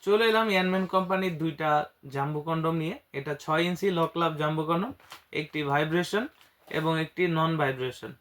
চলে এলাম ইয়ানম্যান কোম্পানির দুইটা জাম্বো কন্ডম নিয়ে। এটা 6 ইঞ্চি লক লাভ জাম্বো কন্ডম, একটি ভাইব্রেশন এবং একটি নন ভাইব্রেশন।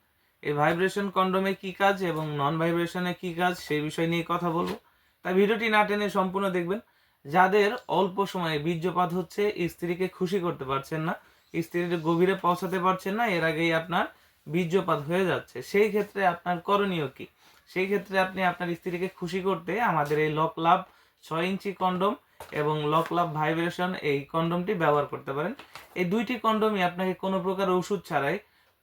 এই ভাইব্রেশন কন্ডমে কি কাজ এবং নন ভাইব্রেশনে কি কাজ সেই বিষয় নিয়ে কথা বলবো, তাই ভিডিওটি না টেনে সম্পূর্ণ দেখবেন। যাদের অল্প সময়ে বীর্যপাত হচ্ছে, স্ত্রীকে খুশি করতে পারছেন না, স্ত্রীর গভীরে পৌঁছাতে পারছেন না, এর আগেই আপনার বীর্যপাত হয়ে যাচ্ছে, সেই ক্ষেত্রে আপনার করণীয় কি? সেই ক্ষেত্রে আপনি আপনার স্ত্রীকে খুশি করতে আমাদের এই লক লাভ 6 ইঞ্চি কন্ডম এবং লক লাভ ভাইব্রেশন এই কন্ডমটি ব্যবহার করতে পারেন। এই দুইটি কন্ডমই আপনাকে কোনো প্রকার ওষুধ ছাড়াই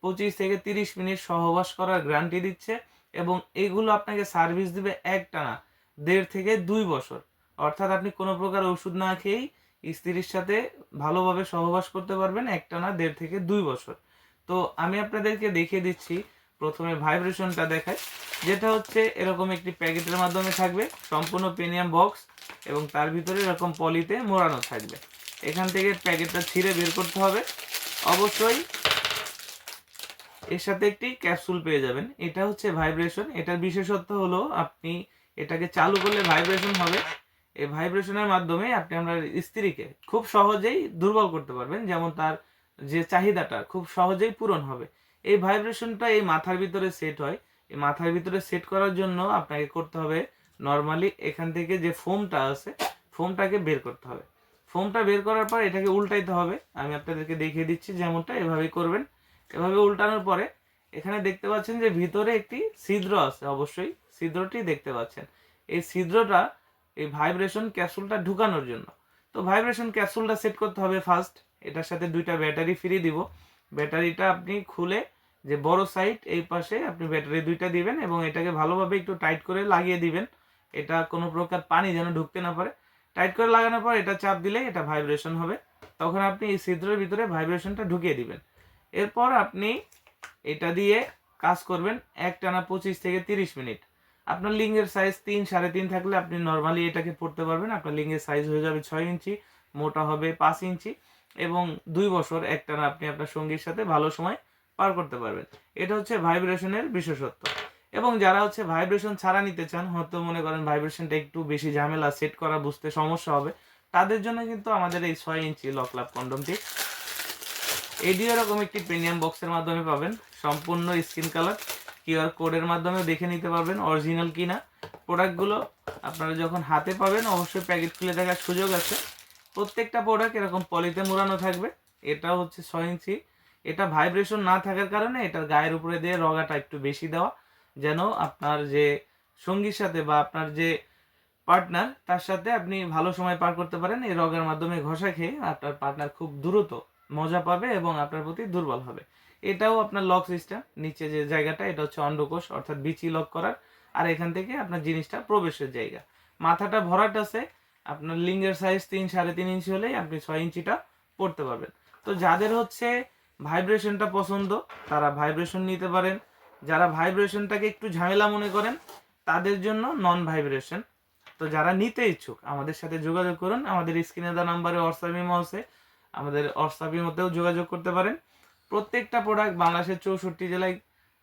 25 থেকে 30 মিনিট সহবাস করার গ্যারান্টি দিচ্ছে এবং এগুলো আপনাকে সার্ভিস দিবে একটানা 1.5 থেকে 2 বছর। অর্থাৎ আপনি কোনো প্রকার ওষুধ না খেয়েই স্ত্রীর সাথে ভালোভাবে সহবাস করতে পারবেন একটানা 1.5 থেকে 2 বছর। তো আমি আপনাদেরকে দেখিয়ে দিচ্ছি। প্রথমে ভাইব্রেশনটা দেখাই, যেটা হচ্ছে এরকম একটি প্যাকেটের মাধ্যমে থাকবে, সম্পূর্ণ প্রিমিয়াম বক্স এবং তার ভিতরে এরকম পলিতে মোড়ানো থাকবে। এখান থেকে প্যাকেটটা ছিঁড়ে বের করতে হবে। অবশ্যই এর সাথে একটি ক্যাপসুল পেয়ে যাবেন। এটা হচ্ছে ভাইব্রেশন। এটার বিশেষত্ব হলো আপনি এটাকে চালু করলে ভাইব্রেশন হবে। এই ভাইব্রেশনের মাধ্যমে আপনি আপনার স্ত্রীকে খুব সহজেই দুর্বল করতে পারবেন, যেমন তার যে চাহিদাটা খুব সহজেই পূরণ হবে। এই ভাইব্রেশনটা এই মাথার ভিতরে সেট হয়। এই মাথার ভিতরে সেট করার জন্য আপনাকে করতে হবে নর্মালি এখান থেকে যে ফোমটা আছে, ফোমটাকে বের করতে হবে। ফোমটা বের করার পর এটাকে উল্টাইতে হবে। আমি আপনাদেরকে দেখিয়ে দিচ্ছি, যেমনটা এভাবেই করবেন। এভাবে উল্টানোর পরে এখানে দেখতে পাচ্ছেন যে ভিতরে একটি ছিদ্র আছে, অবশ্যই ছিদ্রটি দেখতে পাচ্ছেন। এই ছিদ্রটা এই ভাইব্রেশন ক্যাপসুলটা ঢুকানোর জন্য। তো ভাইব্রেশন ক্যাপসুলটা সেট করতে হবে ফার্স্ট। এটার সাথে দুইটা ব্যাটারি ফ্রি দিব। ব্যাটারিটা আপনি খুলে যে বড় সাইড এই পাশে আপনি ব্যাটারি দুইটা দিবেন এবং এটাকে ভালোভাবে একটু টাইট করে লাগিয়ে দিবেন। এটা কোনো প্রকার পানি যেন ঢুকতে না পারে। টাইট করে লাগানোর পর এটা চাপ দিলে এটা ভাইব্রেশন হবে। তখন আপনি এই ছিদ্রের ভিতরে ভাইব্রেশনটা ঢুকিয়ে দিবেন। এরপর আপনি এটা দিয়ে কাজ করবেন একটানা 25 থেকে 30 মিনিট। আপনার লিঙ্গের সাইজ 3 3.5 থাকলে আপনি নর্মালি এটাকে পড়তে পারবেন। আপনার লিঙ্গের সাইজ হয়ে যাবে 6 ইঞ্চি, মোটা হবে 5 ইঞ্চি এবং 2 বছর একটানা আপনি আপনার সঙ্গীর সাথে ভালো সময় পার করতে পারবেন। এটা হচ্ছে ভাইব্রেশনের বিশেষত্ব। এবং যারা হচ্ছে ভাইব্রেশন ছাড়া নিতে চান, হয়তো মনে করেন ভাইব্রেশনটা একটু বেশি ঝামেলা, সেট করা বুঝতে সমস্যা হবে, তাদের জন্য কিন্তু আমাদের এই 6 ইঞ্চি লক লাভ কন্ডমটি এডিও এরকম একটি প্রিমিয়াম বক্সের মাধ্যমে পাবেন। সম্পূর্ণ স্কিন কালার, কিউআর কোডের মাধ্যমে দেখে নিতে পারবেন অরিজিনাল কিনা। প্রোডাক্টগুলো আপনারা যখন হাতে পাবেন অবশ্যই প্যাকেট খুলে দেখার সুযোগ আছে। প্রত্যেকটা প্রোডাক্ট এরকম পলিতে মোড়ানো থাকবে। এটা হচ্ছে 6 ইঞ্চি। এটা ভাইব্রেশন না থাকার কারণে এটার গায়ের উপরে দিয়ে রগাটা একটু বেশি দেওয়া, যেন আপনার যে সঙ্গীর সাথে বা আপনার যে পার্টনার তার সাথে আপনি ভালো সময় পার করতে পারেন। এই রগের মাধ্যমে ঘষা খেয়ে আপনার পার্টনার খুব দ্রুত মজা পাবে এবং আপনার প্রতি দুর্বল হবে। এটাও আপনার লক সিস্টেম। নিচে যে জায়গাটা এটা হচ্ছে অন্ডকোষ, অর্থাৎ বিচি লক করার, আর এখান থেকে আপনার জিনিসটা প্রবেশের জায়গা। মাথাটা ভরাট আছে। আপনার লিঙ্গের সাইজ 3 3.5 ইঞ্চি হলেই আপনি 6 ইঞ্চিটা পড়তে পারবেন। তো যাদের হচ্ছে ভাইব্রেশনটা পছন্দ তারা ভাইব্রেশন নিতে পারেন। যারা ভাইব্রেশনটাকে একটু ঝামেলা মনে করেন তাদের জন্য নন ভাইব্রেশন। তো যারা নিতে ইচ্ছুক আমাদের সাথে যোগাযোগ করুন। আমাদের স্ক্রিনে দেওয়া নাম্বারে হোয়াটসঅ্যাপ ইমো আছে, আমাদের হোয়াটসঅ্যাপ ইমোতেও যোগাযোগ করতে পারেন। প্রত্যেকটা প্রোডাক্ট বাংলাদেশের 64 জেলায়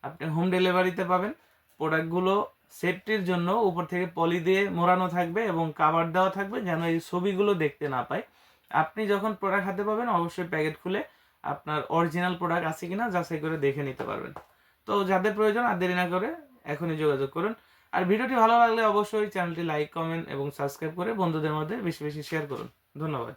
আপনি হোম ডেলিভারিতে পাবেন। প্রোডাক্টগুলো সেফটির জন্য উপর থেকে পলি দিয়ে মোড়ানো থাকবে এবং কাভার দেওয়া থাকবে যেন এই ছবিগুলো দেখতে না পায়। আপনি যখন প্রোডাক্ট হাতে পাবেন অবশ্যই প্যাকেট খুলে আপনার অরিজিনাল প্রোডাক্ট আছে কিনা যাচাই করে দেখে নিতে পারবেন। তো যাদের প্রয়োজন আর দেরি না করে এখনই যোগাযোগ করুন। আর ভিডিওটি ভালো লাগলে অবশ্যই চ্যানেলটি লাইক, কমেন্ট এবং সাবস্ক্রাইব করে বন্ধুদের মধ্যে বেশি বেশি শেয়ার করুন। ধন্যবাদ।